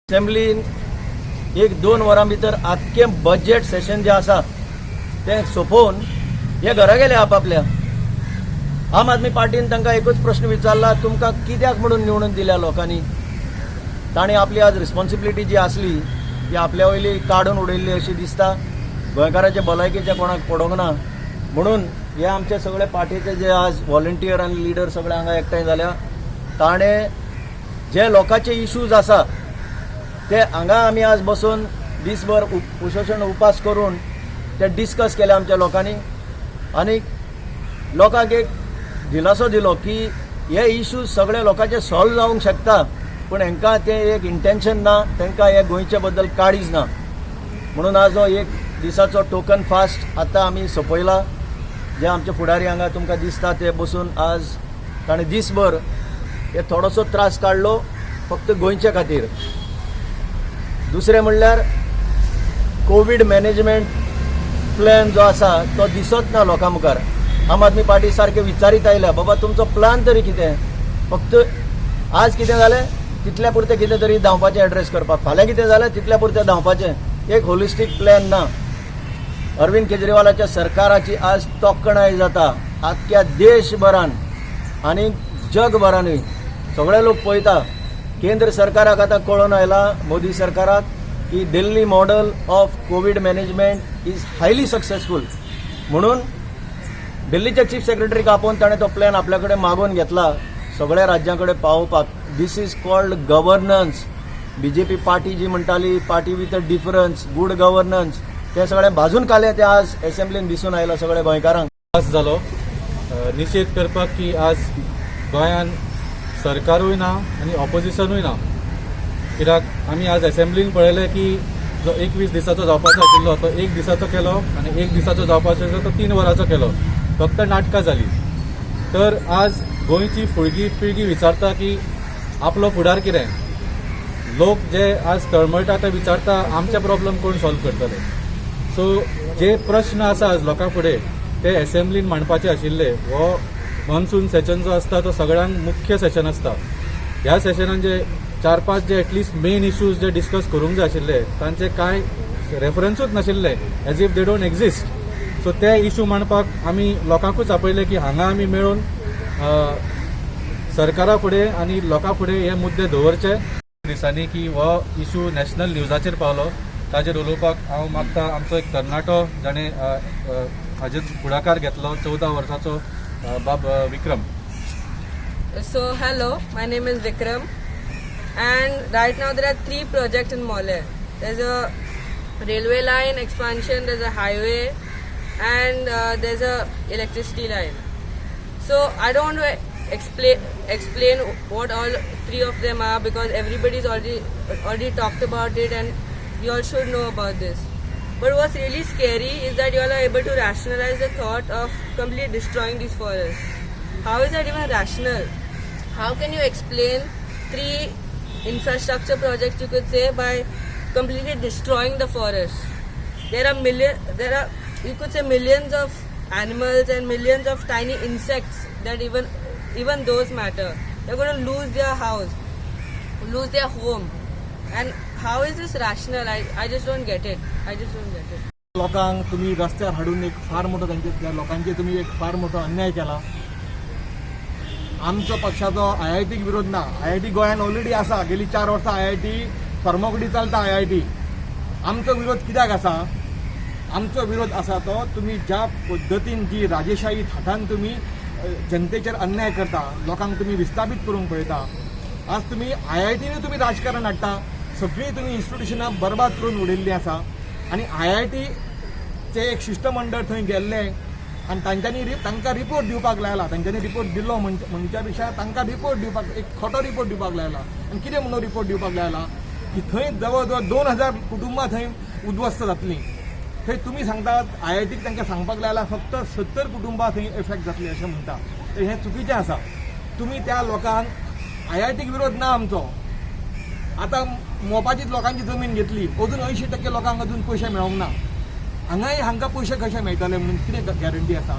असेंब्लीन एक 2 वरां भितर आख्खें बजेट सेशन जे आसा तें सोंपोवन हे घरा गेले आपापल्या. आम आदमी पार्टीन तांकां एकूच प्रश्न विचारला, तुमकां कित्याक म्हणून निवडून दिल्या लोकांनी. तांणी आपली आज रिस्पॉन्सिबिलिटी जी आसली ती आपल्या वयली काडून उडयल्ली अशी दिसता. गोंयकाराचे भलायकेचे कोणाक पडोंक ना म्हणून हे आमचे सगळे पार्टीचे जे आज व्हॉलंटियर आनी लिडर सगळे हांगा एकठांय जाल्या. ताणें जे लोकांचे इश्यूज आसा ते हांगा आमी आज बसून दिसभर उपोशण उपास करून ते डिस्कस केले आमच्या लोकांनी आनी लोकांक एक दिलासो दिलो की हे इश्यूज सगळे लोकांचे सॉल्व जावंक शकता, पूण हांकां ते एक इंटेन्शन ना, तांकां हे गोंयचे बद्दल काळीज ना. म्हणून आज हो एक दिसाचो टोकन फास्ट आतां आमी सोंपयला. जे आमचे फुडारी हांगा तुमकां दिसता ते बसून आज ताणें दिसभर हे थोडोसो त्रास काडलो फक्त गोंयचे खातीर. दुसरें म्हणल्यार कोवीड मॅनेजमेंट प्लॅन जो आसा तो दिसत ना लोकां मुखार. आम आदमी पार्टी सारके विचारीत आयल्या, बाबा तुमचो प्लान तरी कितें. फक्त आज कितें जालें तितल्या पुरतें कितें तरी धांवपाचें एड्रेस करपाक, फाल्यां कितें जालें तितल्या पुरतें धांवपाचें. एक होलिस्टीक प्लॅन ना. अरविंद केजरीवालाच्या सरकाराची आज तोखणाय जाता आख्ख्या देशभरान आनी जगभरानूय. सगळे लोक पळयता. केंद्र सरकाराक आतां कळून आयला, मोदी सरकाराक, की Delhi model of Covid management is highly successful. म्हणून दिल्लीच्या चीफ सेक्रेटरीक आपोवन ताणें तो प्लॅन आपल्या कडेन मागून घेतला सगळ्या राज्यां कडेन पावोवपाक. This is called governance. BJP party जी म्हणटाली party with a difference, good governance, ते सगळें भाजून काले ते आज असेंब्लीन दिसून आयला सगळ्या गोंयकारांक. त्रास जालो निश्चित करपाक की आज गोंयान सरकारूय ना आनी ऑपोजिशनूय ना. कित्याक आमी आज असेंब्लीन पळयलें की जो 21 दिसाचो जावपाचो आशिल्लो तो 1 दिसाचो केलो आनी 1 दिसाचो जावपाचो आशिल्लो तो 3 वरांचो केलो. फक्त नाटकां जाली. तर आज गोंयची फुडली पिळगी विचारता की आपलो फुडार कितें. लोक जे आज तळमळटा ते विचारता आमचे प्रॉब्लेम कोण सॉल्व करतले. सो जे प्रश्न आसा आज लोकां फुडें ते असेंब्लीन मांडपाचे आशिल्ले. हो मॉन्सून सेशन जो आसता तो सगळ्यांक मुख्य सेशन आसता. ह्या सेशनान जे 4-5 जे एटलिस्ट मेन इश्यूज जे डिस्कस करूंक जाय आशिल्ले तांचे कांय रेफरन्सूच नाशिल्ले, as if they don't exist. So ते इश्यू मांडपाक आमी लोकांकूच आपयले की हांगा आमी मेळून सरकारा फुडें आनी लोकां फुडें हे मुद्दे दवरचे. दिसांनी की हो इश्यू नॅशनल न्यूजाचेर पावलो ताजेर उलोवपाक हांव मागता आमचो एक तरणाटो जाणें हाजेर फुडाकार घेतलो 14 वर्साचो बाब विक्रम. So hello, my name is Vikram, and right now there are 3 projects in Mole. There's a railway line expansion, there's a highway, and there's a electricity line. So I don't want to explain what all 3 of them are because everybody's already talked about it and you all should know about this. But what's really scary is that you all are able to rationalize the thought of completely destroying these forests. How is that even rational? How can you explain 3 infrastructure projects, you could say, by completely destroying the forest? There are you could say millions of animals and millions of tiny insects that even those matter. They're going to lose their house, lose their home. And how is this rational? I just don't get it. लोकांक तुम्ही रस्त्यार हाडून एक फार मोठो त्या लोकांचे तुम्ही एक फार मोठो अन्याय केला. आमचो पक्षाचो IIT विरोध ना. IIT गोंयान ऑलरेडी आसा. गेली 4 वर्सां IIT फर्मोगडी चलता. IIT आमचो विरोध कित्याक आसा? आमचो विरोध आसा तो तुम्ही ज्या पद्दतीन जी राजेशाही थाटान तुम्ही जनतेचेर अन्याय करता, लोकांक तुम्ही विस्थापीत करूंक पळयता. आज तुम्ही IITनी तुम्ही राजकारण हाडटा. सगळी तुम्ही इन्स्टिट्यूशनां बरबाद करून उडयल्लीं आसा. आनी IITचे एक शिष्टमंडळ थंय गेल्ले आनी तांकां रिपोर्ट दिवपाक लायला. तांच्यांनी रिपोर्ट दिलो म्हणच्या पेक्षा तांकां रिपोर्ट दिवपाक एक खोटो रिपोर्ट दिवपाक लायला. आनी कितें म्हणून रिपोर्ट दिवपाक लायला की थंय जवळ जवळ 2000 कुटुंबां थंय उद्ध्वस्त जातलीं. थंय तुमी सांगतात IITक तांकां सांगपाक लायला फक्त 70 कुटुंबां थंय इफेक्ट जातली अशें म्हणटा. तर हें चुकीचें आसा. तुमी त्या लोकांक IITक विरोध ना आमचो. आतां मोपाचीच लोकांची जमीन घेतली, अजून 80% लोकांक अजून पयशे मेळोंक ना. हांगाय हांकां पयशे कशे मेळटले म्हणून कितें गॅरंटी आसा?